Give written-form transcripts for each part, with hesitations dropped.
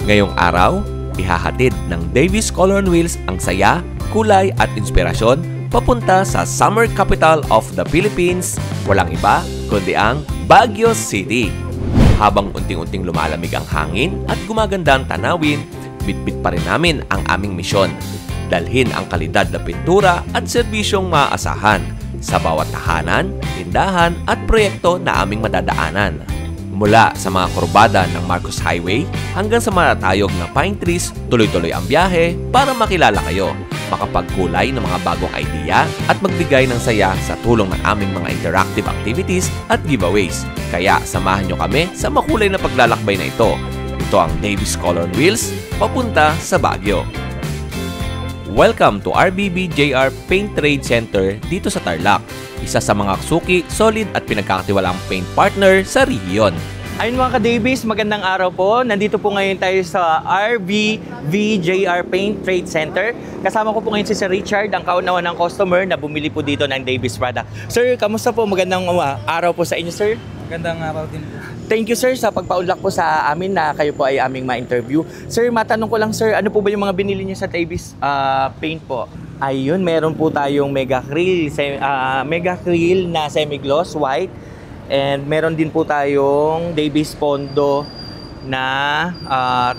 Ngayong araw, ihahatid ng Davis Color on Wheels ang saya, kulay at inspirasyon papunta sa summer capital of the Philippines, walang iba kundi ang Baguio City. Habang unting-unting lumalamig ang hangin at gumaganda ang tanawin, bitbit pa rin namin ang aming misyon. Dalhin ang kalidad na pintura at serbisyong maaasahan sa bawat tahanan, tindahan at proyekto na aming madadaanan. Mula sa mga kurbada ng Marcos Highway hanggang sa matatayog na pine trees, tuloy-tuloy ang biyahe para makilala kayo, makapagkulay ng mga bagong idea at magbigay ng saya sa tulong ng aming mga interactive activities at giveaways. Kaya samahan nyo kami sa makulay na paglalakbay na ito. Ito ang Davis Color on Wheels, papunta sa Baguio. Welcome to RBB JR Paint Trade Center dito sa Tarlac, isa sa mga suki, solid at pinagkakatiwalaang paint partner sa rehiyon. Ayun mga ka-Davis, magandang araw po. Nandito po ngayon tayo sa RBB JR Paint Trade Center. Kasama ko po ngayon si Sir Richard, ang kaunawan ng customer na bumili po dito ng Davis product. Sir, kamusta po? Magandang araw po sa inyo, sir. Magandang araw din po. Thank you, sir, sa pagpaunlak po sa amin na kayo po ay aming ma-interview. Sir, matanong ko lang, sir, ano po ba yung mga binili niyo sa Davis paint po? Ayun, meron po tayong mega acryl na semi-gloss white. And meron din po tayong Davis Pondo na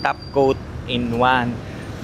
top coat in one.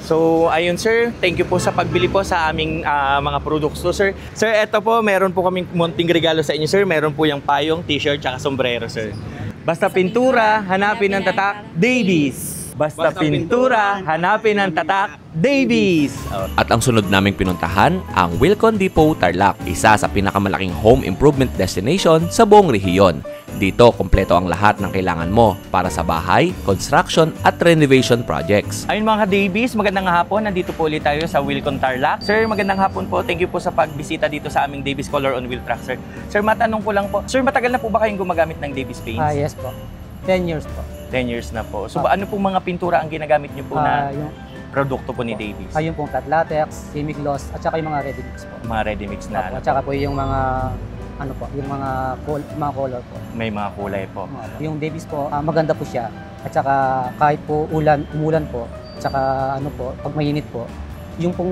So, ayun, sir, thank you po sa pagbili po sa aming mga products to, sir. Sir, eto po, meron po kaming munting regalo sa inyo, sir. Meron po yung payong, t-shirt, tsaka sombrero, sir. Basta pintura, hanapin ang tatak, Davis. Basta pintura, hanapin ang tatak, Davis. At ang sunod naming pinuntahan, ang Wilcon Depot Tarlac, isa sa pinakamalaking home improvement destination sa buong rehiyon. Dito, kompleto ang lahat ng kailangan mo para sa bahay, construction at renovation projects. Ayun mga ka-Davis, magandang hapon. Nandito po ulit tayo sa Wilcon Tarlac. Sir, magandang hapon po. Thank you po sa pagbisita dito sa aming Davis Color on Wheel truck, sir. Sir, matanong ko lang po. Sir, matagal na po ba kayong gumagamit ng Davis paints? Yes po. 10 years po. 10 years na po. So, ano pong mga pintura ang ginagamit niyo po na produkto po ni Davis? Yung pong flat latex, semi-gloss, at saka yung mga ready mix po. Mga ready mix na At saka po yung mga yung mga color po. May mga kulay po. Yung Davis po, maganda po siya. At saka kahit po umulan po, at saka pag mainit po, yung pong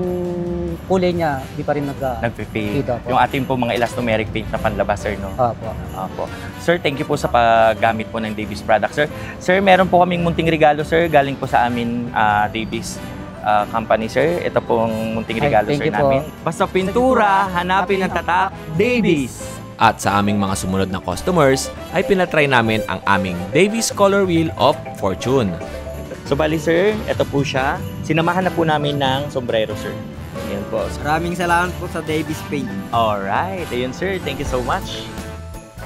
kulay niya, di pa rin nagpe-fade. Yung ating po mga elastomeric paint na panlabas, sir, no? Opo. Opo. Sir, thank you po sa paggamit po ng Davis product, sir. Sir, meron po kaming munting regalo, sir, galing po sa amin Davis company, sir. Ito pong munting regalo, sir, namin. Basta pintura, hanapin ang tatak, Davis. At sa aming mga sumunod na customers, ay pinatry namin ang aming Davis Color Wheel of Fortune. So bali, sir, ito po siya. Sinamahan na po namin ng sombrero, sir. Ayan po. Maraming salamat po sa Davis Paint. Alright. Ayun, sir. Thank you so much.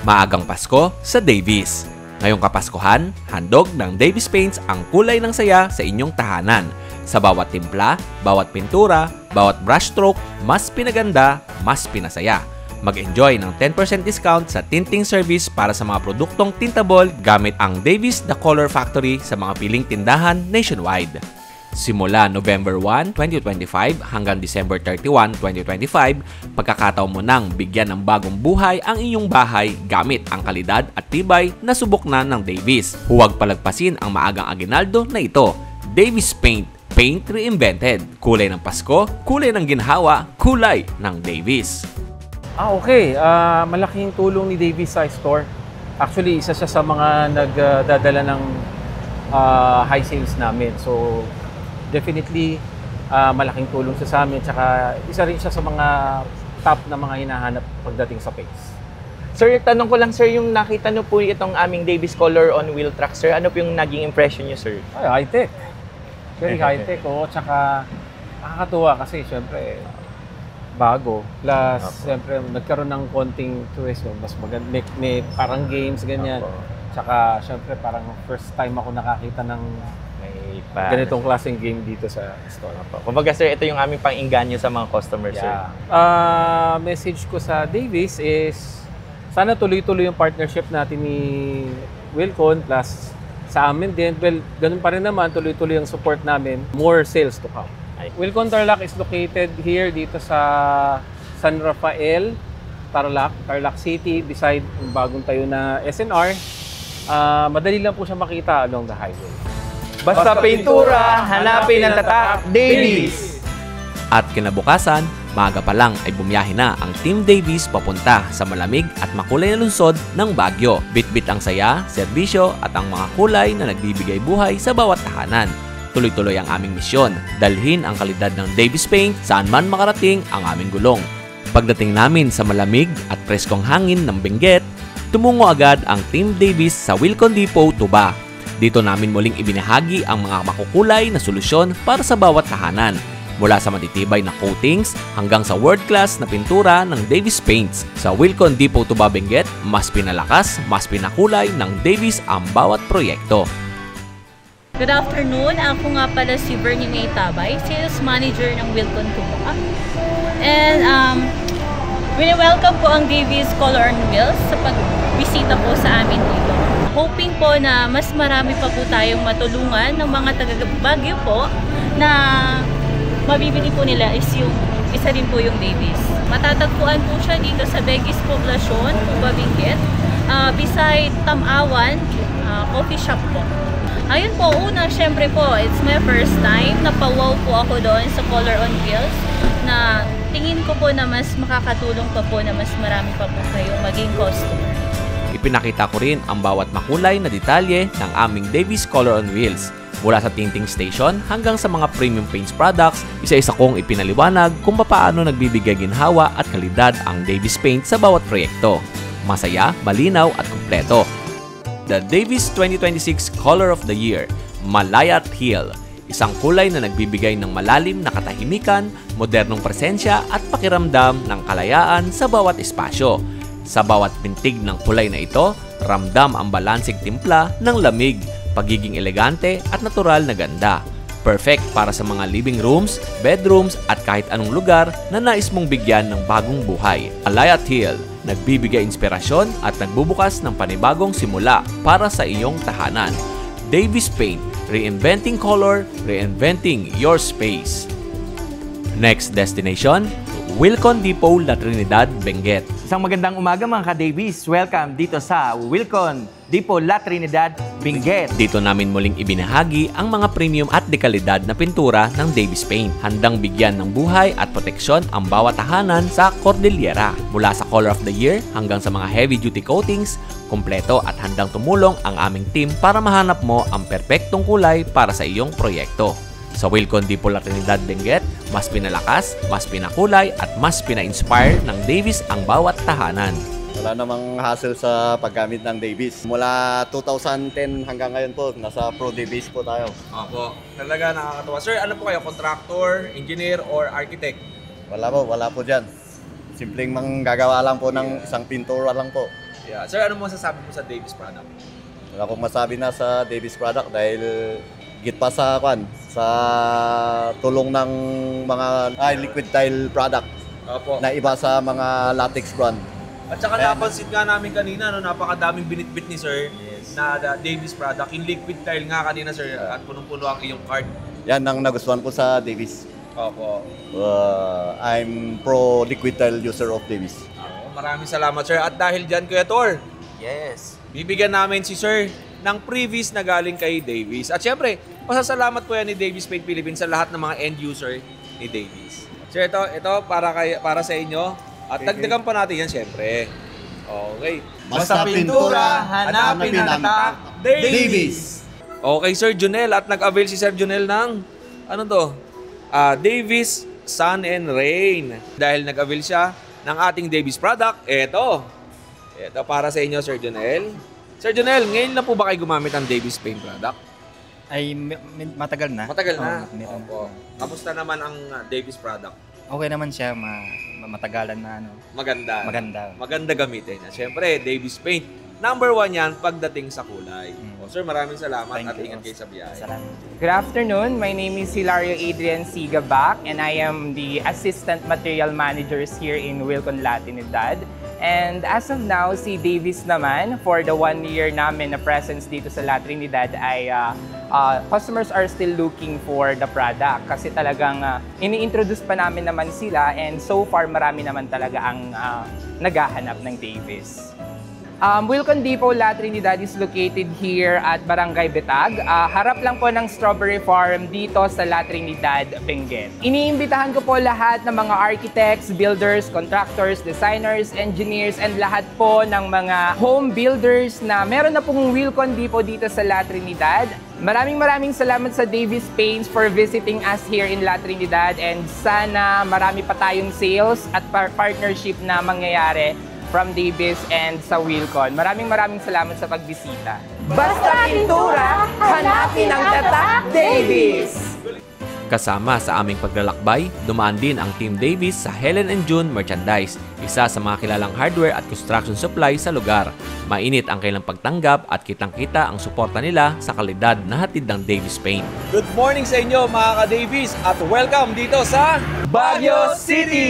Maagang Pasko sa Davis. Ngayong Kapaskuhan, handog ng Davis Paints ang kulay ng saya sa inyong tahanan. Sa bawat timpla, bawat pintura, bawat brushstroke, mas pinaganda, mas pinasaya. Mag-enjoy ng 10% discount sa tinting service para sa mga produktong tintable gamit ang Davis The Color Factory sa mga piling tindahan nationwide. Simula November 1, 2025 hanggang December 31, 2025, pagkakataon mo nang bigyan ng bagong buhay ang inyong bahay gamit ang kalidad at tibay na subok na ng Davis. Huwag palagpasin ang maagang aginaldo na ito. Davis Paint, Paint Reinvented. Kulay ng Pasko, kulay ng ginhawa, kulay ng Davis. Okay. Malaking tulong ni Davis sa store. Actually, isa siya sa mga nagdadala ng high sales namin. So, definitely, malaking tulong siya sa amin. Tsaka, isa rin siya sa mga top na mga hinahanap pagdating sa paints. Sir, tanong ko lang, sir, yung nakita nyo po itong aming Davis Color on Wheel truck, sir. Ano po yung naging impression nyo, sir? Ay, high-tech. Very high-tech. Tsaka, nakakatuwa kasi, syempre, bago. Plus, siyempre, nagkaroon ng konting twist. Mas maganda. May parang games, ganyan. Tsaka, siyempre, parang first time ako nakakita ng ganitong klaseng game dito sa store. Kumbaga, sir, ito yung aming pang-inganyo sa mga customers, sir. Message ko sa Davis is, sana tuloy-tuloy yung partnership natin ni Wilcon plus sa amin din. Well, ganun pa rin naman, tuloy-tuloy ang support namin. More sales to come. Wilcon Tarlac is located here dito sa San Rafael, Tarlac City, beside yung bagong tayo na SNR. Madali lang po siya makita along the highway. Basta pintura, hanapin ang tatak, Davies! At kinabukasan, maaga pa lang ay bumiyahe na ang Team Davies papunta sa malamig at makulay na lungsod ng Baguio. Bit-bit ang saya, serbisyo at ang mga kulay na nagbibigay buhay sa bawat tahanan. Tuloy-tuloy ang aming misyon, dalhin ang kalidad ng Davies Paint saan man makarating ang aming gulong. Pagdating namin sa malamig at preskong hangin ng Benguet, tumungo agad ang Team Davies sa Wilcon Depot, Tuba. Dito namin muling ibinahagi ang mga makukulay na solusyon para sa bawat tahanan. Mula sa matitibay na coatings hanggang sa world-class na pintura ng Davies Paints. Sa Wilcon Depot, Tuba, Benguet, mas pinalakas, mas pinakulay ng Davies ang bawat proyekto. Good afternoon, ako nga pala si Bernie May Tabay, Sales Manager ng Wilcon Tuba. And welcome po ang Davies Color on Wheels sa pagbisita po sa amin dito. Hoping po na mas marami pa po tayong matulungan ng mga taga-Baguio po na mabibili po nila is yung isa rin po yung Davies. Matatagpuan po siya dito sa Begis Poblacion, Tuba, Benguet, beside Tamawan coffee shop po. Ayun po, una, syempre po, it's my first time. Napawaw po ako doon sa Color on Wheels na tingin ko po na mas makakatulong pa po na mas marami pa po kayong maging customer. Ipinakita ko rin ang bawat makulay na detalye ng aming Davies Color on Wheels. Mula sa tinting station hanggang sa mga premium paints products, isa-isa kong ipinaliwanag kung paano nagbibigay ginhawa at kalidad ang Davies Paint sa bawat proyekto. Masaya, malinaw at kumpleto. The Davies 2026 Color of the Year, Malayat Hill. Isang kulay na nagbibigay ng malalim na katahimikan, modernong presensya at pakiramdam ng kalayaan sa bawat espasyo. Sa bawat pintig ng kulay na ito, ramdam ang balansing timpla ng lamig, pagiging elegante at natural na ganda. Perfect para sa mga living rooms, bedrooms at kahit anong lugar na nais mong bigyan ng bagong buhay. Malayat Hill, nagbibigay inspirasyon at nagbubukas ng panibagong simula para sa iyong tahanan. Davies Paint, reinventing color, reinventing your space. Next destination, Wilcon Depot, La Trinidad, Benguet. Isang magandang umaga mga ka-Davies. Welcome dito sa Wilcon Depot, La Trinidad, Benguet. Dito namin muling ibinahagi ang mga premium at dekalidad na pintura ng Davies Paint. Handang bigyan ng buhay at proteksyon ang bawat tahanan sa Cordillera. Mula sa Color of the Year hanggang sa mga heavy-duty coatings, kumpleto at handang tumulong ang aming team para mahanap mo ang perpektong kulay para sa iyong proyekto. Sa Wilcon Depot, La Trinidad, Benguet, mas pinalakas, mas pinakulay at mas pina-inspire ng Davies ang bawat tahanan. Wala namang hassle sa paggamit ng Davies. Mula 2010 hanggang ngayon po, nasa Pro Davies po tayo. Opo. Talaga nakakatuwa. Sir, ano po kayo? Contractor, engineer, or architect? Wala po dyan. Simpleng manggagawa lang po ng isang pintura lang po. Yeah. Sir, ano mo masasabi mo sa Davies product? Wala akong masabi na sa Davies product dahil git pa sa tulong ng mga liquid tile product Opo. na iba sa mga latex brand. At saka napansin nga namin kanina, napakadaming binitbit ni Sir na Davies product. Yung liquid tile nga kanina, Sir, at punong-puno ang iyong card. Yan ang nagustuhan ko sa Davies. Opo. I'm pro liquid tile user of Davies. Maraming salamat, Sir. At dahil dyan, Kuya Tor, Yes. bibigyan namin si Sir ng previous na galing kay Davies. At syempre, pasasalamat po yan ni Davies Paint Philippines sa lahat ng mga end user ni Davies. Sir, ito para sa inyo. At dagdagan pa natin yan, syempre. Okay. Basta pintura, hanapin ang tatak, Davies! Okay, Sir Junel. At nag-avail si Sir Junel ng, Davies Sun and Rain. Dahil nag-avail siya ng ating Davies product, ito para sa inyo, Sir Junel. Sir Junel, ngayon na po ba kayo gumamit ng Davies Paint product? Ay, matagal na. Matagal na? Meron. Opo. Kamusta naman ang Davies product? Okay naman siya, matagalan na Maganda. Maganda. Maganda gamitin. Siyempre, Davies Paint. Number 1 yan pagdating sa kulay. Sir, maraming salamat Thank at you. ingat kayo sa biyahe. Salamat. Good afternoon. My name is Hilario Adrian Sigabak and I am the Assistant Material Managers here in Wilcon, La Trinidad. And as of now, si Davies naman, for the 1 year namin na presence dito sa La Trinidad ay customers are still looking for the product kasi talagang ini-introduce pa namin naman sila and so far marami naman talaga ang naghahanap ng Davies. Wilcon Depot La Trinidad is located here at Barangay Betag. Harap lang po ng Strawberry Farm dito sa La Trinidad, Benguet. Iniimbitahan ko po lahat ng mga architects, builders, contractors, designers, engineers, and lahat po ng mga home builders na meron na pong Wilcon Depot dito sa La Trinidad. Maraming salamat sa Davis Paints for visiting us here in La Trinidad, and sana marami pa tayong sales at partnership na mangyayari from Davis and sa Wilcon. Maraming salamat sa pagbisita. Basta pintura, hanapin ang tatak Davis! Kasama sa aming paglalakbay, dumaan din ang Team Davis sa Helen & June Merchandise, isa sa mga kilalang hardware at construction supply sa lugar. Mainit ang kailang pagtanggap at kitang-kita ang suporta nila sa kalidad na hatid ng Davis Paint. Good morning sa inyo mga ka-Davis at welcome dito sa Baguio City!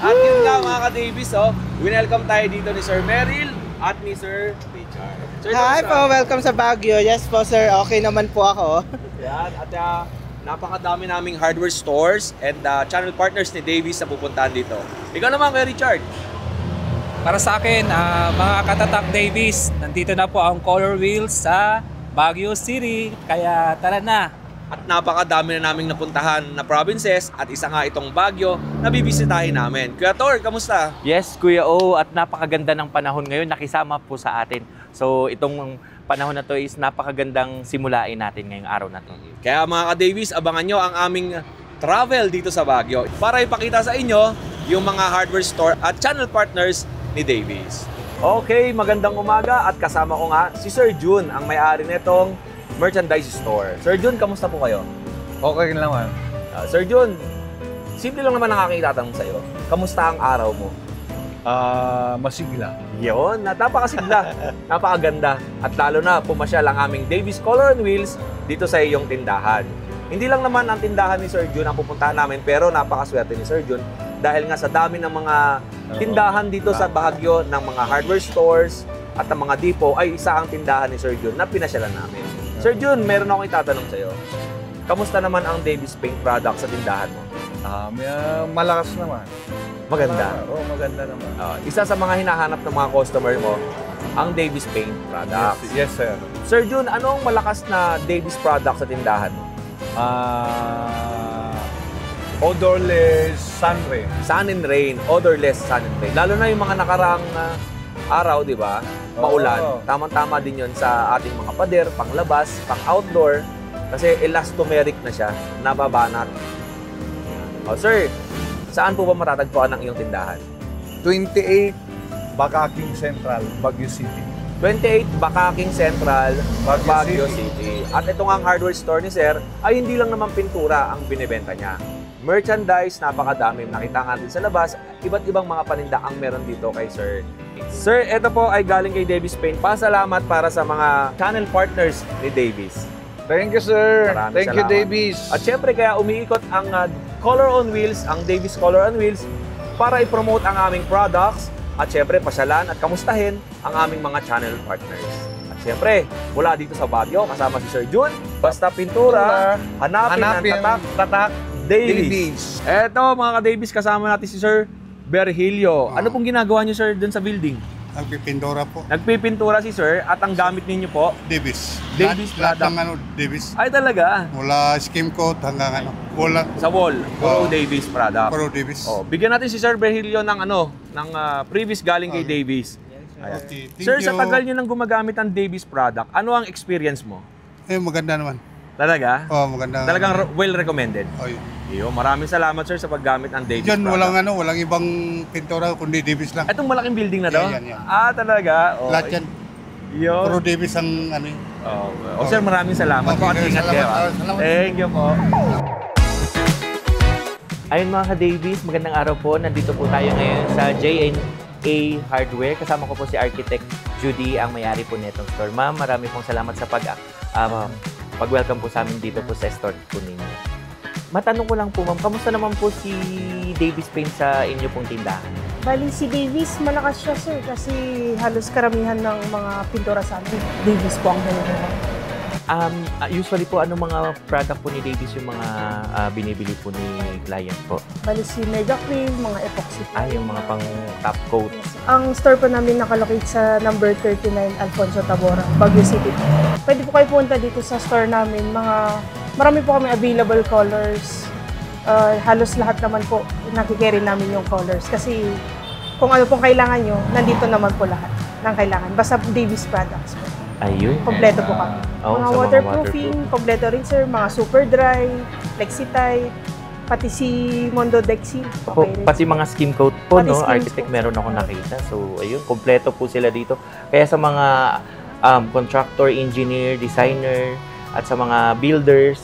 At yun nga mga ka-Davis, winelcome tayo dito ni Sir Merrill at ni Sir Richard. Sir, Hi po, welcome sa Baguio. Yes po sir, okay naman po ako. Yan, at napakadami naming hardware stores and channel partners ni Davis na pupuntahan dito. Ikaw naman kay Richard. Para sa akin, mga katatak Davis, nandito na po ang Color Wheels sa Baguio City. Kaya tara na! At napakadami na naming napuntahan na provinces at isa nga itong Baguio na bibisitahin namin. Kuya Tor, kamusta? Yes, Kuya O, at napakaganda ng panahon ngayon, nakisama po sa atin. So itong panahon na to is napakagandang simulain natin ngayong araw na to. Kaya mga ka-Davis, abangan nyo ang aming travel dito sa Baguio para ipakita sa inyo yung mga hardware store at channel partners ni Davis. Okay, magandang umaga at kasama ko nga si Sir June, ang may-ari nitong merchandise store. Sir June, kamusta po kayo? Okay naman. Sir June, simple lang naman ang aking itatanong sa'yo. Kamusta ang araw mo? Masigla. Yun, napakasigla, napakaganda. At lalo na pumasyal ang aming Davis Color and Wheels dito sa iyong tindahan. Hindi lang naman ang tindahan ni Sir June ang pupuntahan namin, pero napakaswerte ni Sir June dahil nga sa dami ng mga tindahan dito sa Baguio ng mga hardware stores at ng mga depot ay isa ang tindahan ni Sir June na pinasyalan namin. Sir June, meron akong itatanong sa iyo. Kamusta naman ang Davis Paint product sa tindahan mo? Malakas naman. Maganda. Oo, maganda naman. Isa sa mga hinahanap ng mga customer mo, ang Davis Paint product. Yes, sir. Sir June, ano ang malakas na Davis product sa tindahan mo? Odorless sun rain. Sun and rain, odorless sun and rain. Lalo na yung mga nakaraang araw, di ba? Maulan. Tamang-tama din yon sa ating mga pader, panglabas, pang-outdoor. Kasi elastomeric na siya, nababanat. Sir, saan po ba matatagpuan ang iyong tindahan? 28 Bakaking Central, Baguio City. 28 Bakaking Central, Baguio City. At ito nga ang hardware store ni Sir ay hindi lang naman pintura ang binibenta niya. Merchandise, napakadami. Nakita nga din sa labas, iba't ibang mga paninda ang meron dito kay Sir. Sir, ito po ay galing kay Davis Paint. Pasalamat para sa mga channel partners ni Davis. Thank you, sir. Thank you, Davis. At syempre, kaya umiikot ang Color on Wheels, ang Davis Color on Wheels, para i-promote ang aming products at syempre, pasyalan at kamustahin ang aming mga channel partners. At syempre, mula dito sa Baguio, kasama si Sir June, basta pintura, hanapin ang tatak Davis. Eto mga ka-Davis, kasama natin si Sir Berhilio. Ano pong ginagawa niyo, sir, dun sa building? Nagpipintura po. Nagpipintura si sir at ang gamit ninyo po? Davis. Davis lahat product. ng Davis. Ay talaga? Mula skim coat hanggang wall. Sa wall, puro Davis product. Puro Davis. Bigyan natin si Sir Berhilio ng previous galing kay Davis. Okay, Sir, sa tagal niyo nang gumagamit ng Davis product, ano ang experience mo? Maganda naman. Talaga? Maganda. Talagang well recommended? Maraming salamat sir sa paggamit ng Davis Diyan, product. walang ibang pintura kundi Davis lang. Itong malaking building na to? Yan. Talaga? Okay. Lahat yan. Puro Davis ang Sir, maraming salamat po at ingat kayo. Thank you po. Ayun mga ka-Davis, magandang araw po. Nandito po tayo ngayon sa J&A Hardware. Kasama ko po si Architect Judy, ang may-ari po nitong store. Ma'am, marami pong salamat sa pag-welcome po sa amin dito po sa store po ninyo. Matanong ko lang po ma'am, kamusta naman po si Davis Paint sa inyo pong tindahan? Bali si Davis, malakas siya sir kasi halos karamihan ng mga pintura sa amin. Davis po ang ginagawa. Usually po, ano mga product po ni Davies yung mga binibili po ni client po? Bali si Mega Cream, mga epoxy. Yung mga pang top coat. Ang store po namin nakalocate sa number 39 Alfonso Tabora, Baguio City. Pwede po kayo punta dito sa store namin. Marami po kami available colors. Halos lahat naman po nakikerry namin yung colors. Kasi kung ano pong kailangan nyo, nandito naman po lahat ng kailangan. Basta Davies products po. Ayun. Kompleto po kami. Mga waterproofing, kompleto rin sir. Mga super dry, flexi tight, pati si Mondo Dexil. Pati mga skim coat po, Pati no? skim Architect meron ako nakita. So, ayun, kompleto po sila dito. Kaya sa mga contractor, engineer, designer, at sa mga builders,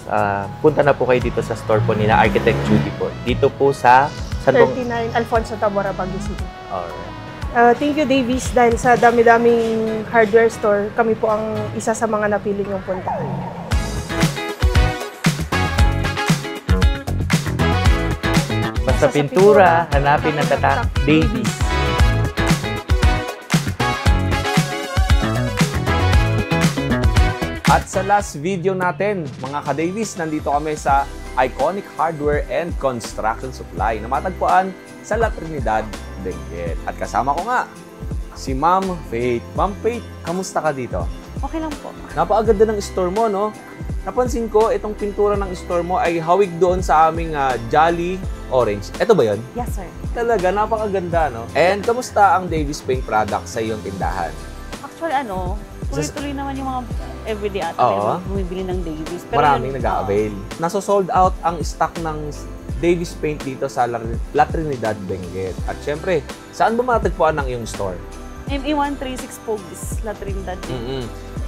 punta na po kayo dito sa store po nila, Architect Judy po. Dito po sa 39 Alfonso Tabora, Baguio City. Alright. Thank you Davies dahil sa dami-daming hardware store, kami po ang isa sa mga napili niyong puntahan. Basta pintura, hanapin ang tatak Davies. At sa last video natin, mga ka-Davies, nandito kami sa Iconic Hardware and Construction Supply na matagpuan sa La Trinidad, Benguet. At kasama ko nga, si Ma'am Faith. Ma'am Faith, kamusta ka dito? Okay lang po. Napakaganda ng store mo, no? Napansin ko, itong pintura ng store mo ay hawig doon sa aming Jolly Orange. Ito ba yun? Yes, sir. Talaga, napakaganda, no? And kamusta ang Davies Paint products sa iyong tindahan? Actually, tuloy-tuloy naman yung mga everyday ata na bumibili ng Davies. Pero maraming nag-a-avail. Naso-sold out ang stock ng Davies Paint dito sa La Trinidad, Benguet. At syempre, saan ba matagpuan ng iyong store? ME136 Pogs, La Trinidad.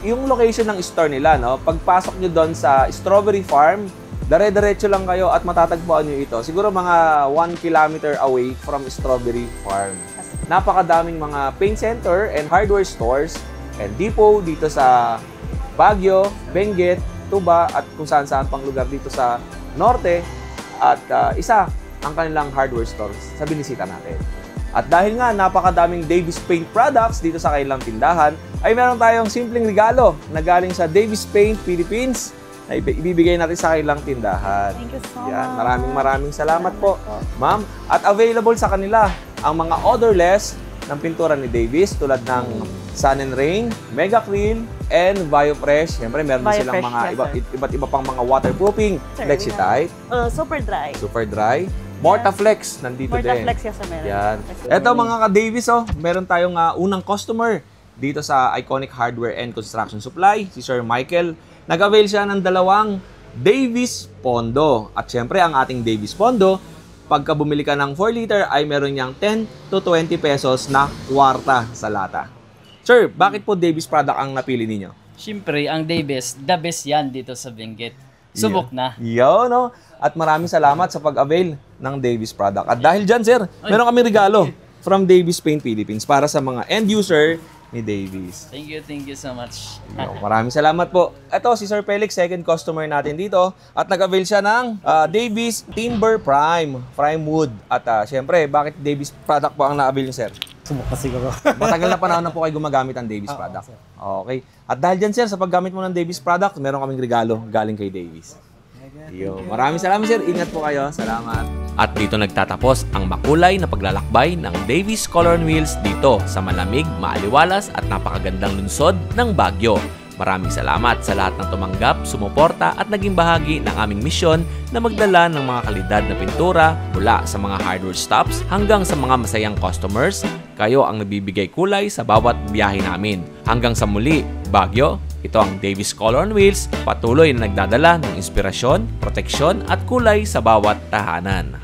Yung location ng store nila, no? Pagpasok nyo doon sa Strawberry Farm, dire-diretso lang kayo at matatagpuan nyo ito. Siguro mga 1 kilometer away from Strawberry Farm. Napakadaming mga paint center and hardware stores and depot dito sa Baguio, Benguet, Tuba at kung saan-saan pang lugar dito sa Norte. At isa ang kanilang hardware stores sa binisita natin. At dahil nga napakadaming Davies Paint products dito sa kanilang tindahan, ay meron tayong simpleng regalo na galing sa Davies Paint Philippines na ibibigay natin sa kanilang tindahan. Thank you so much. Maraming salamat po, ma'am. At available sa kanila ang mga odorless ng pintura ni Davies tulad ng Sun and Rain, Mega Acryl, and Biofresh. Siyempre, meron din silang mga iba't iba pang mga waterproofing, Flexi Tight, Super Dry. Super Dry, Mortaflex, nandito din. Mortaflex, yes, meron. Yan. Ito mga ka-Davies, meron tayong unang customer dito sa Iconic Hardware and Construction Supply, si Sir Michael. Nag-avail siya ng 2 Davies Pondo. At syempre, ang ating Davies Pondo, pagka bumili ka ng 4 liter, ay meron niyang 10 to 20 pesos na kwarta sa lata. Sir, bakit po Davies product ang napili ninyo? Siyempre, ang Davies, the best yan dito sa Benguet. Subok na. No? At maraming salamat sa pag-avail ng Davies product. At dahil dyan, sir, meron kami regalo from Davies Paint Philippines para sa mga end user ni Davies. Thank you so much. Maraming salamat po. Ito, si Sir Felix, second customer natin dito. At nag-avail siya ng Davies Timber Prime Wood. At syempre, bakit Davies product po ang na-avail niyo, sir? Sumuka siguro. Matagal na panahon na po kayo gumagamit ng Davies product. Okay. At dahil dyan, sir, sa paggamit mo ng Davies product, meron kaming regalo galing kay Davies. Maraming salamat, sir. Ingat po kayo. Salamat. At dito nagtatapos ang makulay na paglalakbay ng Davies Color and Wheels dito sa malamig, maaliwalas at napakagandang lungsod ng Baguio. Maraming salamat sa lahat ng tumanggap, sumuporta at naging bahagi ng aming misyon na magdala ng mga kalidad na pintura mula sa mga hardware stops hanggang sa mga masayang customers. Kayo ang nagbibigay kulay sa bawat biyahe namin. Hanggang sa muli, Baguio, ito ang Davies Color and Wheels, patuloy na nagdadala ng inspirasyon, proteksyon at kulay sa bawat tahanan.